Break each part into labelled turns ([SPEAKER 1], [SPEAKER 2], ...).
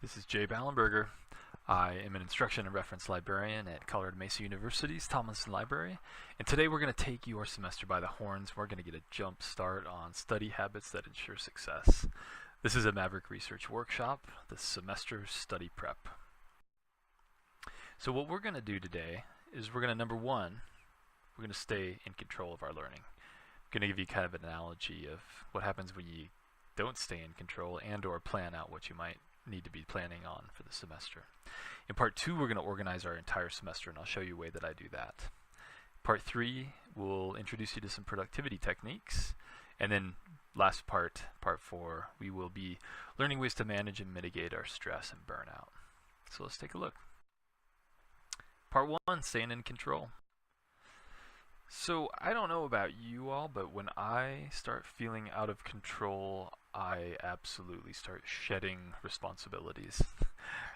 [SPEAKER 1] This is Jay Ballenberger. I am an instruction and reference librarian at Colorado Mesa University's Tomlinson Library, and today we're going to take your semester by the horns. We're going to get a jump start on study habits that ensure success. This is a Maverick Research workshop, the semester study prep. So what we're going to do today is we're going to, number one, we're going to stay in control of our learning. I'm going to give you kind of an analogy of what happens when you don't stay in control and or plan out what you might need to be planning on for the semester. In part two, we're going to organize our entire semester, and I'll show you a way that I do that. Part three, we'll introduce you to some productivity techniques, and then last part, part four, we will be learning ways to manage and mitigate our stress and burnout. So let's take a look. Part one, staying in control. So I don't know about you all, but when I start feeling out of control, I absolutely start shedding responsibilities.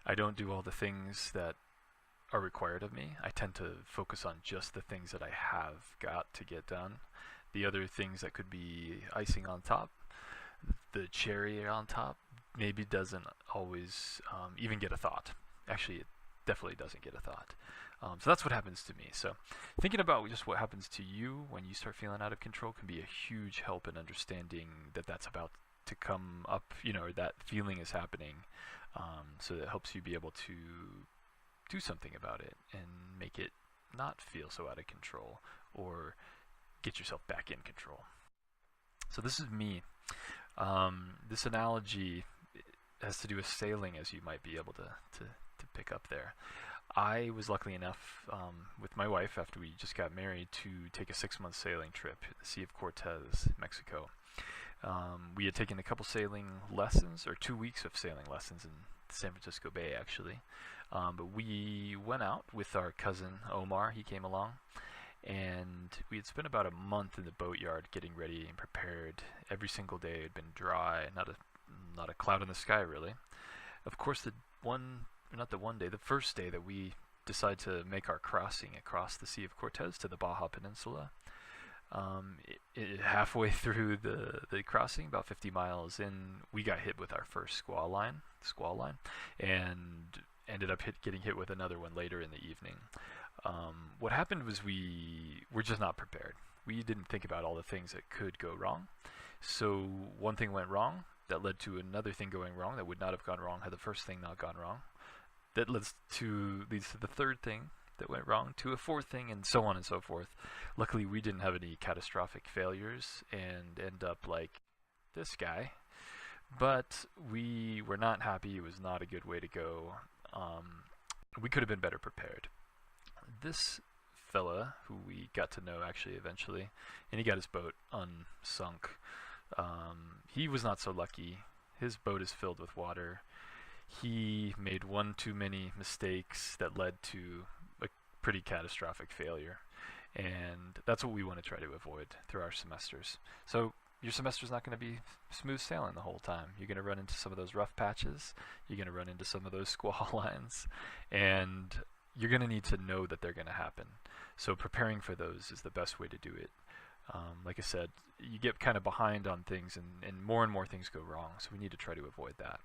[SPEAKER 1] I don't do all the things that are required of me. I tend to focus on just the things that I have got to get done. The other things that could be icing on top, the cherry on top, maybe doesn't always even get a thought. Actually, it definitely doesn't get a thought. So that's what happens to me. So thinking about just what happens to you when you start feeling out of control can be a huge help in understanding that that's about to come up, or that feeling is happening. So that helps you be able to do something about it and make it not feel so out of control, or get yourself back in control. So this is me. This analogy has to do with sailing, as you might be able to pick up there. I was lucky enough with my wife, after we just got married, to take a 6-month sailing trip to the Sea of Cortez, Mexico. We had taken a couple sailing lessons, or 2 weeks of sailing lessons in San Francisco Bay, actually. But we went out with our cousin Omar. He came along, and we had spent about a month in the boatyard getting ready and prepared. Every single day had been dry, not a cloud in the sky, really. Of course, the first day that we decided to make our crossing across the Sea of Cortez to the Baja Peninsula, halfway through the crossing, about 50 miles in, we got hit with our first squall line, and ended up getting hit with another one later in the evening. What happened was we were just not prepared. We didn't think about all the things that could go wrong. So one thing went wrong, that led to another thing going wrong that would not have gone wrong had the first thing not gone wrong. That leads to the third thing that went wrong, to a fourth thing, and so on and so forth. Luckily, we didn't have any catastrophic failures and end up like this guy. But we were not happy. It was not a good way to go. We could have been better prepared. This fella, who we got to know actually eventually, and he got his boat unsunk. He was not so lucky. His boat is filled with water. He made one too many mistakes that led to a pretty catastrophic failure. And that's what we want to try to avoid through our semesters. So your semester's not going to be smooth sailing the whole time. You're going to run into some of those rough patches. You're going to run into some of those squall lines. And you're going to need to know that they're going to happen. So preparing for those is the best way to do it. Like I said, you get kind of behind on things, and more things go wrong, so we need to try to avoid that.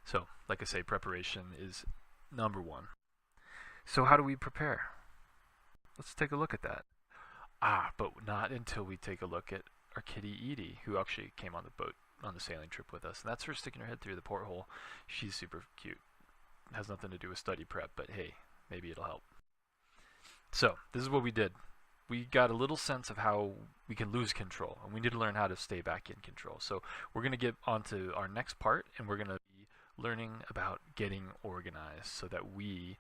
[SPEAKER 1] So, like I say, preparation is number one. So how do we prepare? Let's take a look at that. But not until we take a look at our kitty Edie, who actually came on the boat on the sailing trip with us. And that's her sticking her head through the porthole. She's super cute. It has nothing to do with study prep, but hey, maybe it'll help. So, this is what we did. We got a little sense of how we can lose control, and we need to learn how to stay back in control. So we're going to get onto our next part, and we're going to be learning about getting organized so that we,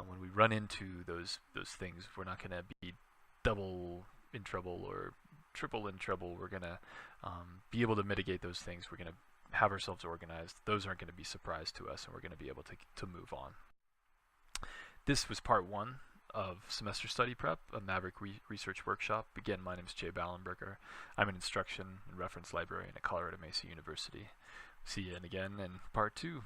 [SPEAKER 1] when we run into those things, we're not going to be double in trouble or triple in trouble. We're going to be able to mitigate those things. We're going to have ourselves organized. Those aren't going to be a surprise to us, and we're going to be able to move on. This was part one of Semester Study Prep, a Maverick Research workshop. Again, my name is Jay Ballenberger. I'm an instruction and reference librarian at Colorado Mesa University. See you again in part two.